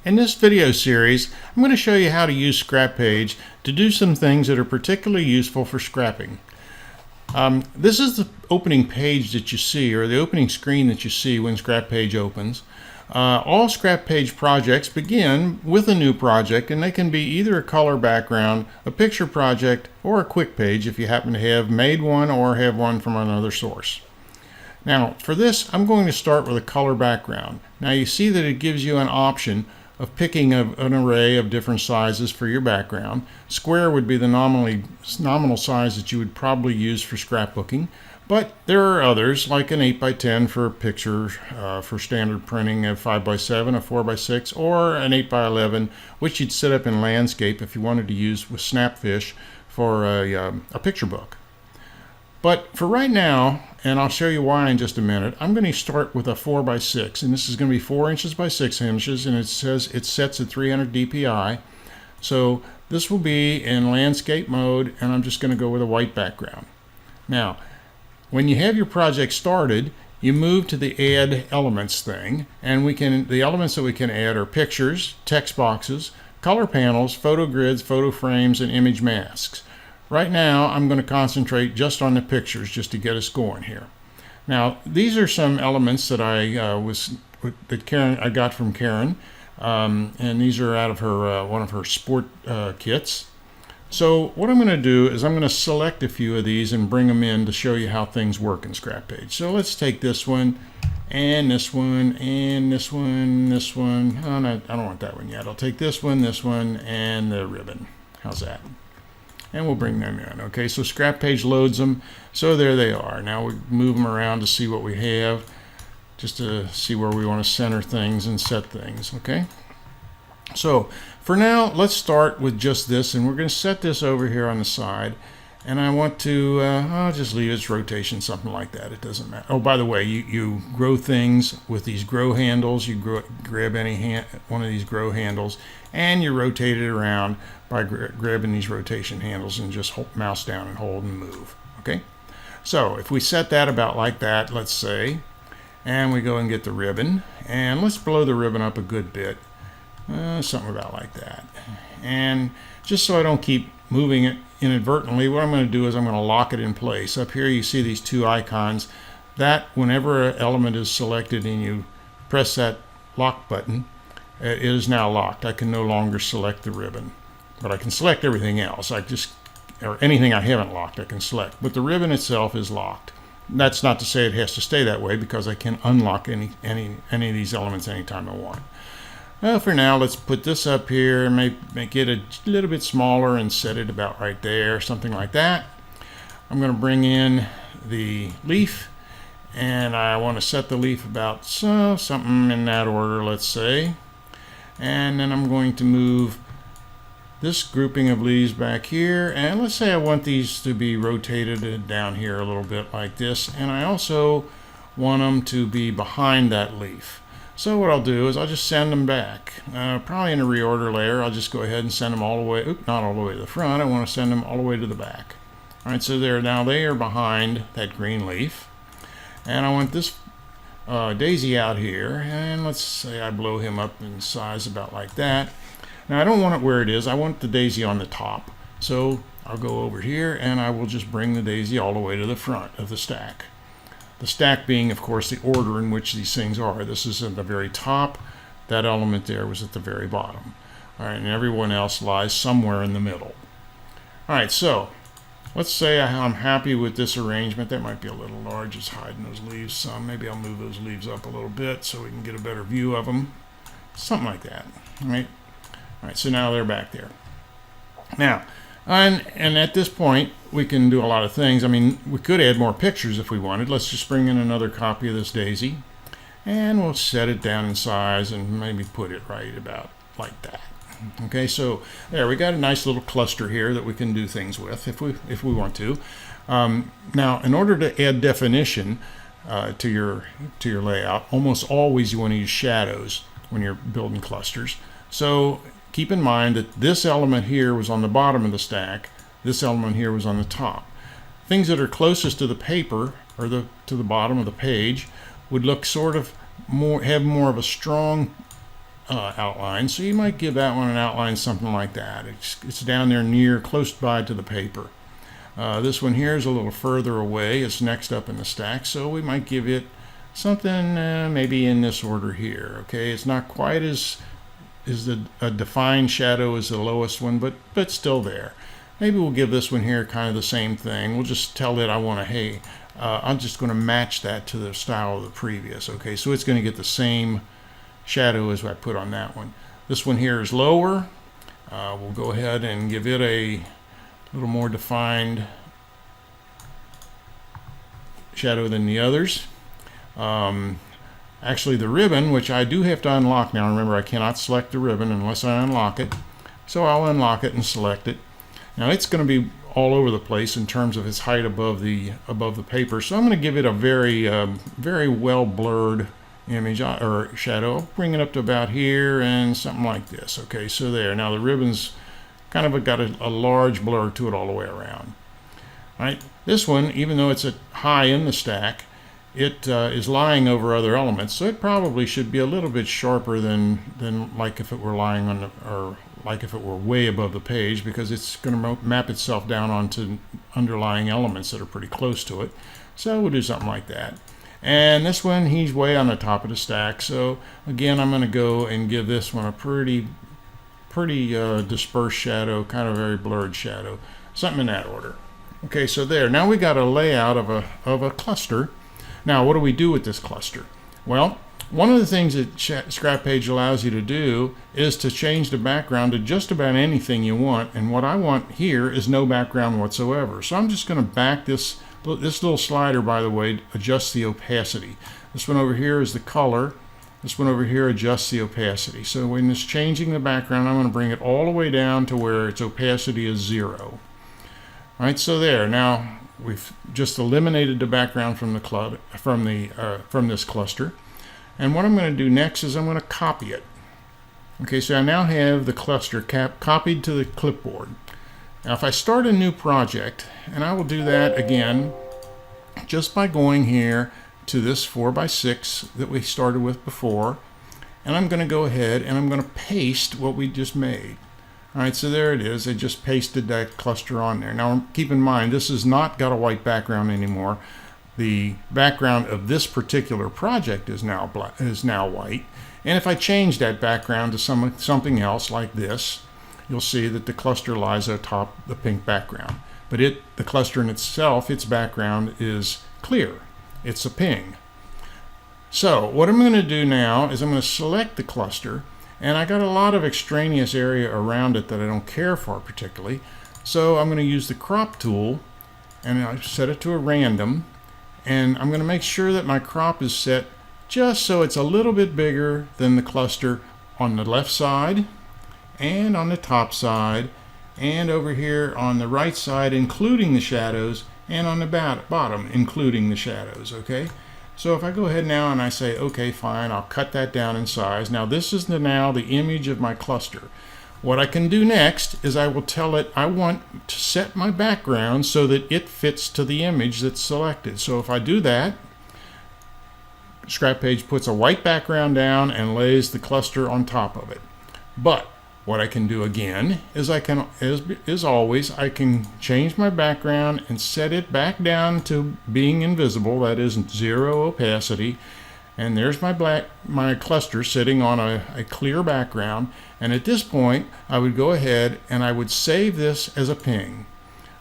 In this video series, I'm going to show you how to use ScrapPage to do some things that are particularly useful for scrapping. This is the opening page that you see, or the opening screen that you see when ScrapPage opens. All ScrapPage projects begin with a new project, and they can be either a color background, a picture project, or a quick page if you happen to have made one or have one from another source. Now, for this, I'm going to start with a color background. Now, you see that it gives you an option of picking an array of different sizes for your background. Square would be the nominal size that you would probably use for scrapbooking, but there are others like an 8x10 for a picture for standard printing, a 5x7, a 4x6, or an 8x11, which you'd set up in landscape if you wanted to use with Snapfish for a picture book. But for right now, and I'll show you why in just a minute, I'm going to start with a 4x6, and this is going to be 4 inches by 6 inches, and it says it sets at 300 dpi. So this will be in landscape mode, and I'm just going to go with a white background. Now, when you have your project started, you move to the Add Elements thing, and the elements that we can add are pictures, text boxes, color panels, photo grids, photo frames, and image masks. Right now, I'm going to concentrate just on the pictures just to get us going here. Now, these are some elements that I got from Karen, and these are out of her one of her sport kits. So what I'm going to do is I'm going to select a few of these and bring them in to show you how things work in ScrapPage. So let's take this one, and this one, and this one, this one. Oh, no, I don't want that one yet. I'll take this one, and the ribbon. How's that? And we'll bring them in. Okay, so ScrapPage loads them. So there they are. Now we move them around to see what we have, just to see where we want to center things and set things. Okay, so for now, let's start with just this, and we're going to set this over here on the side. And I want to, I'll just leave its rotation, something like that. It doesn't matter. Oh, by the way, you grow things with these grow handles. You grab one of these grow handles, and you rotate it around by grabbing these rotation handles and just mouse down and hold and move. Okay? So if we set that about like that, let's say, and we go and get the ribbon, and let's blow the ribbon up a good bit. Something about like that. And just so I don't keep moving it inadvertently, what I'm going to do is I'm going to lock it in place. Up here you see these two icons. That whenever an element is selected and you press that lock button, it is now locked. I can no longer select the ribbon, but I can select everything else. Or anything I haven't locked I can select, but the ribbon itself is locked. That's not to say it has to stay that way, because I can unlock any of these elements anytime I want. Well, for now, let's put this up here and make it a little bit smaller and set it about right there, something like that. I'm going to bring in the leaf, and I want to set the leaf about something in that order, let's say. And then I'm going to move this grouping of leaves back here, and let's say I want these to be rotated down here a little bit like this, and I also want them to be behind that leaf. So what I'll do is I'll just send them back. Probably in a reorder layer, I'll just go ahead and send them all the way, not all the way to the front, I want to send them all the way to the back. All right, so now they are behind that green leaf. And I want this daisy out here, and let's say I blow him up in size about like that. Now I don't want it where it is, I want the daisy on the top. So I'll go over here and I will just bring the daisy all the way to the front of the stack. The stack being, of course, the order in which these things are. This is at the very top. That element there was at the very bottom. All right, and everyone else lies somewhere in the middle. All right, so let's say I'm happy with this arrangement. That might be a little large. It's hiding those leaves some. Maybe I'll move those leaves up a little bit so we can get a better view of them. Something like that. All right. All right, so now they're back there. Now, and at this point, we can do a lot of things. I mean, we could add more pictures if we wanted. Let's just bring in another copy of this daisy, and we'll set it down in size and maybe put it right about like that. Okay, so there we got a nice little cluster here that we can do things with if we want to. Now, in order to add definition to your layout, almost always you want to use shadows when you're building clusters. So keep in mind that this element here was on the bottom of the stack. This element here was on the top. Things that are closest to the paper or to the bottom of the page would look sort of have more of a strong outline. So you might give that one an outline something like that. It's down there near, close by to the paper. This one here is a little further away. It's next up in the stack, so we might give it something maybe in this order here. Okay, it's not quite as a defined shadow as the lowest one, but still there. Maybe we'll give this one here kind of the same thing. We'll just tell it I want to, hey, I'm just going to match that to the style of the previous. Okay, so it's going to get the same shadow as I put on that one. This one here is lower. We'll go ahead and give it a little more defined shadow than the others. Actually, the ribbon, which I do have to unlock now. Remember, I cannot select the ribbon unless I unlock it. So I'll unlock it and select it. Now it's going to be all over the place in terms of its height above the paper. So I'm going to give it a very well blurred image or shadow. I'll bring it up to about here and something like this. Okay, so there. Now the ribbon's kind of got a large blur to it all the way around. All right, this one, even though it's high in the stack, it is lying over other elements, so it probably should be a little bit sharper than like if it were lying on or like if it were way above the page, because it's going to map itself down onto underlying elements that are pretty close to it. So we'll do something like that. And this one, he's way on the top of the stack, so again I'm going to go and give this one a pretty dispersed shadow, kind of very blurred shadow, something in that order. Okay, so there. Now we got a layout of a cluster. Now, what do we do with this cluster? Well, one of the things that ScrapPage allows you to do is to change the background to just about anything you want. And what I want here is no background whatsoever. So I'm just going to back this little slider, by the way, adjusts the opacity. This one over here is the color. This one over here adjusts the opacity. So when it's changing the background, I'm going to bring it all the way down to where its opacity is 0. All right, so there. Now we've just eliminated the background from this cluster. And what I'm going to do next is I'm going to copy it. Okay, so I now have the cluster copied to the clipboard. Now if I start a new project, and I will do that again just by going here to this 4x6 that we started with before, and I'm going to go ahead and I'm going to paste what we just made. All right, so there it is. I just pasted that cluster on there. Now keep in mind, this has not got a white background anymore. The background of this particular project is now white. And if I change that background to something else like this, you'll see that the cluster lies atop the pink background. But the cluster in itself, its background is clear. It's a ping. So what I'm going to do now is I'm going to select the cluster, and I got a lot of extraneous area around it that I don't care for particularly. So I'm going to use the crop tool, and I set it to a random, and I'm going to make sure that my crop is set just so it's a little bit bigger than the cluster on the left side and on the top side and over here on the right side, including the shadows, and on the bottom, including the shadows. Okay, so if I go ahead now and I say okay, fine, I'll cut that down in size. Now this is now the image of my cluster. What I can do next is I will tell it I want to set my background so that it fits to the image that's selected. So if I do that, ScrapPage puts a white background down and lays the cluster on top of it. But what I can do again is I can, as always, I can change my background and set it back down to being invisible, that is 0 opacity. And there's my cluster sitting on a clear background. And at this point, I would go ahead and I would save this as a ping.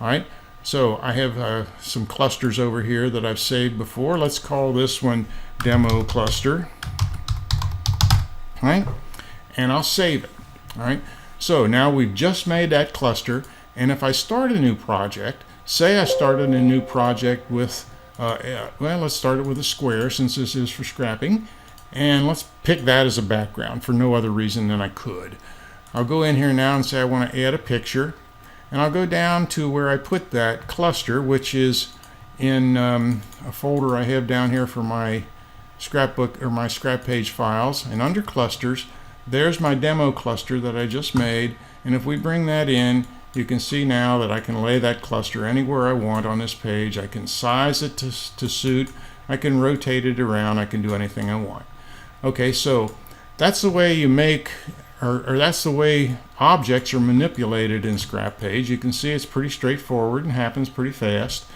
All right, so I have some clusters over here that I've saved before. Let's call this one Demo Cluster. All right, and I'll save it. All right, so now we've just made that cluster. And if I start a new project, say I started a new project with well, let's start it with a square since this is for scrapping, and let's pick that as a background for no other reason than I could. I'll go in here now and say I want to add a picture, and I'll go down to where I put that cluster, which is in a folder I have down here for my scrapbook or my ScrapPage files, and under clusters there's my demo cluster that I just made. And if we bring that in, you can see now that I can lay that cluster anywhere I want on this page. I can size it to suit. I can rotate it around. I can do anything I want. Okay, so that's the way you make, or that's the way objects are manipulated in ScrapPage. You can see it's pretty straightforward and happens pretty fast.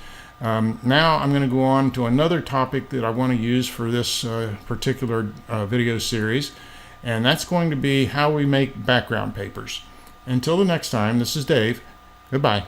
Now I'm going to go on to another topic that I want to use for this particular video series, and that's going to be how we make background papers. Until the next time, this is Dave. Goodbye.